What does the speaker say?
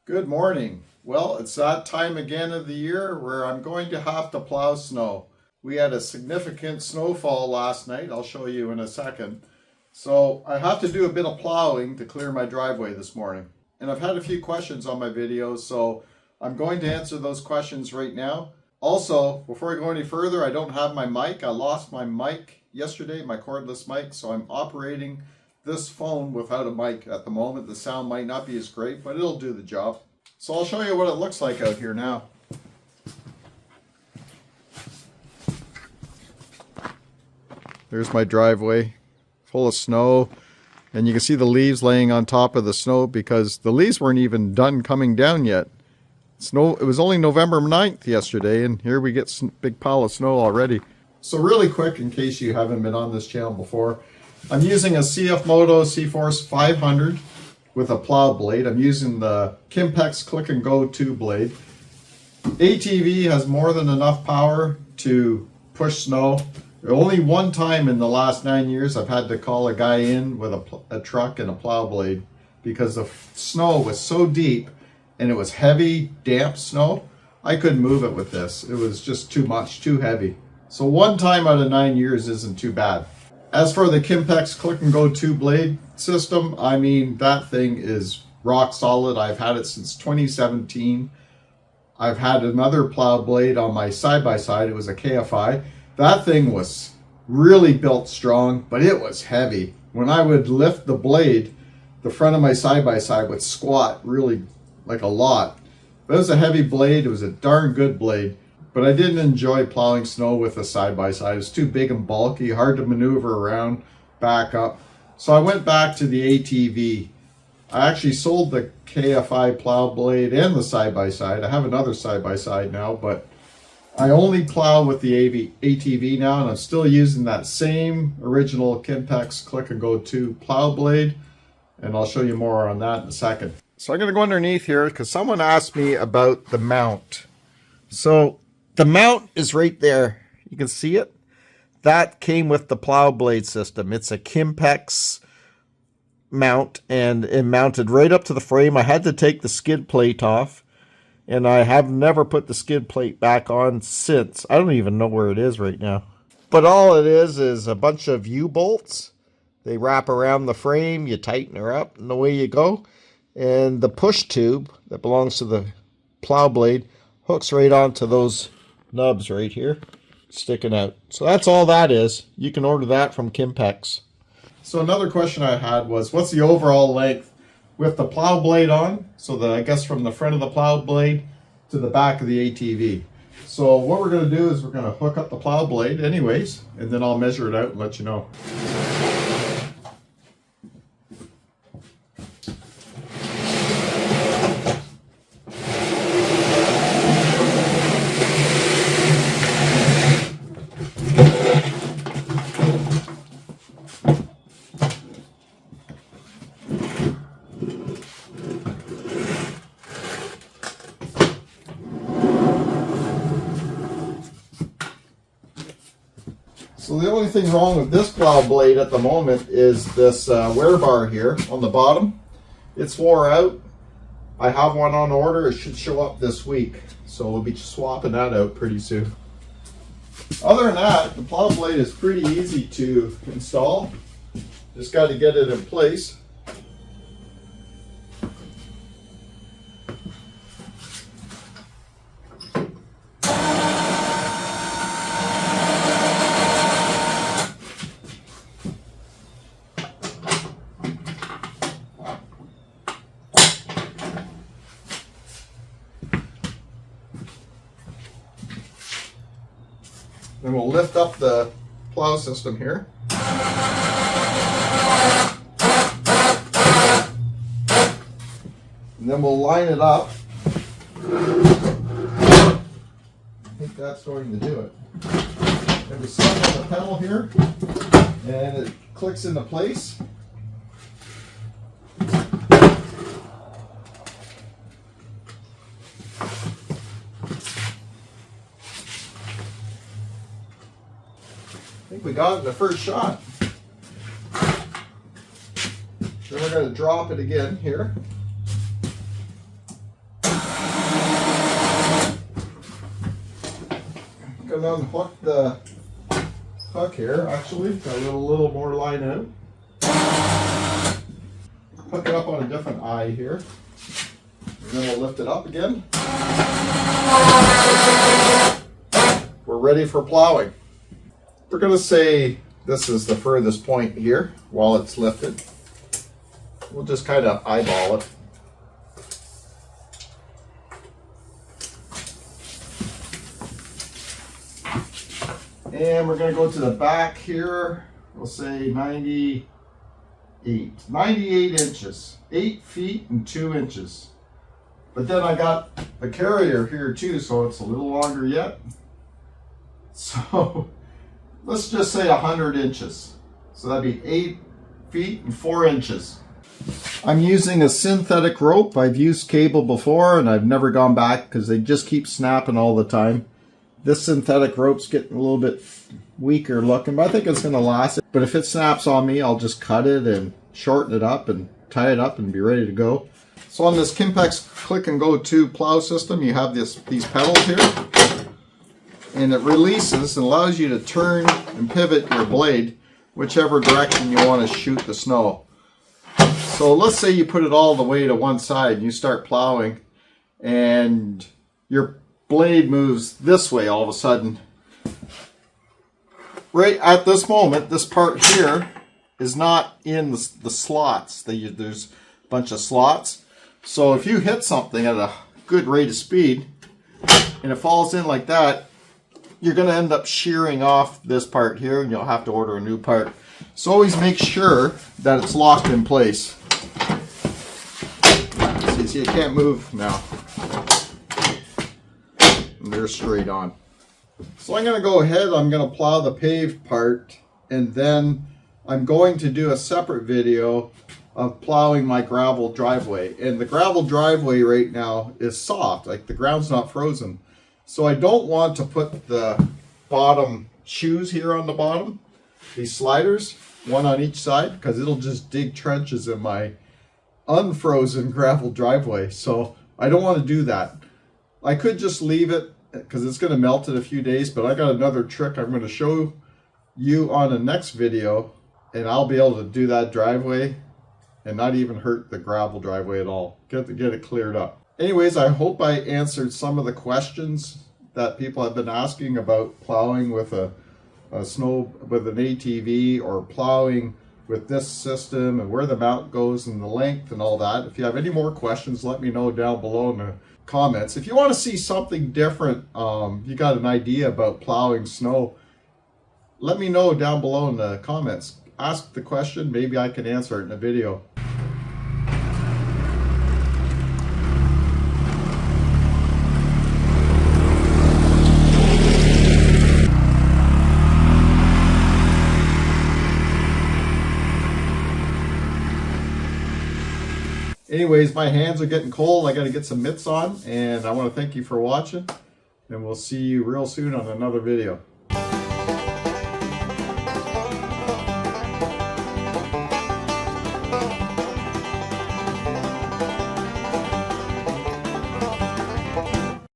Good morning. Well, it's that time again of the year where I'm going to have to plow snow. We had a significant snowfall last night. I'll show you in a second. So I have to do a bit of plowing to clear my driveway this morning. And I've had a few questions on my videos, so I'm going to answer those questions right now. Also, before I go any further, I don't have my mic. I lost my mic yesterday, my cordless mic, so I'm operating this phone without a mic at the moment. The sound might not be as great, but it'll do the job. So I'll show you what it looks like out here now. There's my driveway, full of snow, and you can see the leaves laying on top of the snow because the leaves weren't even done coming down yet. Snow. It was only November 9th yesterday, and here we get a big pile of snow already. So really quick, in case you haven't been on this channel before, I'm using a CFMoto CForce 500 with a plow blade. I'm using the Kimpex ClicknGo2 blade. ATV has more than enough power to push snow. Only one time in the last 9 years I've had to call a guy in with a truck and a plow blade because the snow was so deep and it was heavy, damp snow. I couldn't move it with this. It was just too much, too heavy. So one time out of 9 years isn't too bad. As for the Kimpex ClicknGo2 blade system, I mean, that thing is rock solid. I've had it since 2017. I've had another plow blade on my side-by-side. It was a KFI. That thing was really built strong, but it was heavy. When I would lift the blade, the front of my side-by-side would squat really like a lot. But it was a heavy blade. It was a darn good blade. But I didn't enjoy plowing snow with a side-by-side. It was too big and bulky, hard to maneuver around, back up. So I went back to the ATV. I actually sold the KFI plow blade and the side-by-side. I have another side-by-side now, but I only plow with the ATV now, and I'm still using that same original Kimpex ClicknGo2 plow blade, and I'll show you more on that in a second. So I'm going to go underneath here because someone asked me about the mount. So the mount is right there. You can see it. That came with the plow blade system. It's a Kimpex mount, and it mounted right up to the frame. I had to take the skid plate off, and I have never put the skid plate back on since. I don't even know where it is right now. But all it is a bunch of U-bolts. They wrap around the frame, you tighten her up, and away you go. And the push tube that belongs to the plow blade hooks right onto those nubs right here, sticking out. So that's all that is. You can order that from Kimpex. So another question I had was, what's the overall length with the plow blade on? So I guess from the front of the plow blade to the back of the ATV. So what we're going to do is we're going to hook up the plow blade anyways, and then I'll measure it out and let you know. So the only thing wrong with this plow blade at the moment is this wear bar here on the bottom. It's wore out. I have one on order. It should show up this week. So we'll be swapping that out pretty soon. Other than that, the plow blade is pretty easy to install. Just got to get it in place. Then we'll lift up the plow system here. And then we'll line it up. I think that's going to do it. And we set on the pedal here, and it clicks into place. I think we got it in the first shot. Then we're going to drop it again here. going to unhook the hook here. Actually, got a little more line out. Hook it up on a different eye here. And then we'll lift it up again. We're ready for plowing. We're going to say this is the furthest point here while it's lifted. We'll just kind of eyeball it. And we're going to go to the back here. We'll say 98 inches, 8 feet and 2 inches. But then I got the carrier here too, so it's a little longer yet. So let's just say 100 inches. So that'd be 8 feet and 4 inches. I'm using a synthetic rope. I've used cable before and I've never gone back because they just keep snapping all the time. This synthetic rope's getting a little bit weaker looking, but I think it's going to last. But if it snaps on me, I'll just cut it and shorten it up and tie it up and be ready to go. So on this Kimpex ClicknGo2 plow system, you have these pedals here. And it releases and allows you to turn and pivot your blade whichever direction you want to shoot the snow. So let's say you put it all the way to one side and you start plowing and your blade moves this way all of a sudden. Right at this moment, this part here is not in the slots. There's a bunch of slots. So if you hit something at a good rate of speed and it falls in like that, you're going to end up shearing off this part here and you'll have to order a new part. So always make sure that it's locked in place. See, you can't move now. And they're straight on. So I'm going to go ahead, I'm going to plow the paved part, and then I'm going to do a separate video of plowing my gravel driveway. And the gravel driveway right now is soft, like the ground's not frozen. So I don't want to put the bottom shoes here on the bottom, these sliders, one on each side, because it'll just dig trenches in my unfrozen gravel driveway. So I don't want to do that. I could just leave it because it's going to melt in a few days, but I got another trick I'm going to show you on the next video, and I'll be able to do that driveway and not even hurt the gravel driveway at all. Get it cleared up. Anyways, I hope I answered some of the questions that people have been asking about plowing with an ATV or plowing with this system and where the mount goes and the length and all that. If you have any more questions, let me know down below in the comments. If you want to see something different, you got an idea about plowing snow, let me know down below in the comments. Ask the question, maybe I can answer it in a video. Anyways, my hands are getting cold. I got to get some mitts on, and I want to thank you for watching, and we'll see you real soon on another video.